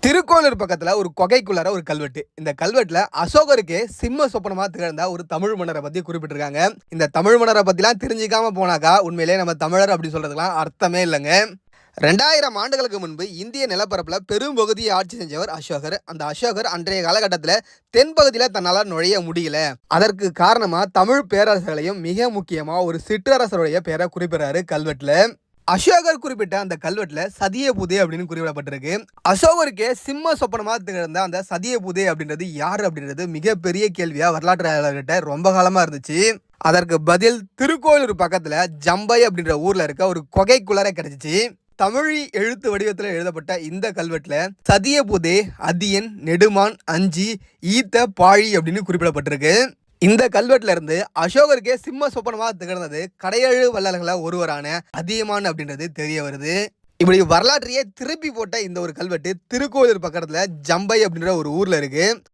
திருக்கோளூர் பக்கத்துல ஒரு குகைக்குள்ளார ஒரு கல்வெட்டு. இந்த கல்வெட்டுல அசோகருக்கு சிம்ம சொப்பனமா திகழ்ந்த ஒரு தமிழ் மன்னரை பத்தி குறிப்பிட்டிருக்காங்க. இந்த தமிழ் மன்னரை பத்திலாம் தெரிஞ்சுக்காம போனாக்கா உண்மையிலேயே நம்ம தமிழர் அப்படி சொல்றதுக்கெல்லாம் அர்த்தமே இல்லைங்க. 2000 ஆண்டுகளுக்கு முன்பு இந்திய நிலப்பரப்புல பெரும் பகுதியை ஆட்சி செஞ்சவர் அசோகர். அந்த அசோகர் அன்றைய காலகட்டத்துல தென்பகுதியில தன்னால நுழைய முடியல. அதற்கு காரணமா தமிழ் பேரரசர்களையும் மிக முக்கியமா ஒரு சிற்றரசருடைய பேரை குறிப்பிடுறாரு கல்வெட்டுல. அசோகர் குறிப்பிட்ட அந்த கல்வெட்டுல சதியபுதே அப்படின்னு குறிப்பிடப்பட்டிருக்கு. அசோகருக்கே சிம்ம சொப்பனமா திகழ்ந்த அந்த சதியபுதே அப்படின்றது யாரு அப்படின்றது மிகப்பெரிய கேள்வியா வரலாற்றாளர்கிட்ட ரொம்ப காலமா இருந்துச்சு. அதற்கு பதில் திருக்கோயிலூர் பக்கத்துல ஜம்பை அப்படின்ற ஊர்ல இருக்க ஒரு குகைக்குள்ளார கிடைச்சிச்சு. தமிழ் எழுத்து வடிவத்தில் எழுதப்பட்ட இந்த கல்வெட்டுல சதியபுதே, அதியன், நெடுமான், அஞ்சி, ஈத்த, பாழி அப்படின்னு குறிப்பிடப்பட்டிருக்கு. இந்த கல்வெட்டுல இருந்து அசோகருக்கே சிம்ம சொப்பனமா திகழ்ந்தது கடையெழு வள்ளல்கள ஒருவரான அதியமான் அப்படின்றது தெரிய வருது. இப்படி வரலாற்றையே திருப்பி போட்ட இந்த ஒரு கல்வெட்டு திருக்கோயிலூர் பக்கத்துல ஜம்பை அப்படின்ற ஒரு ஊர்ல இருக்கு.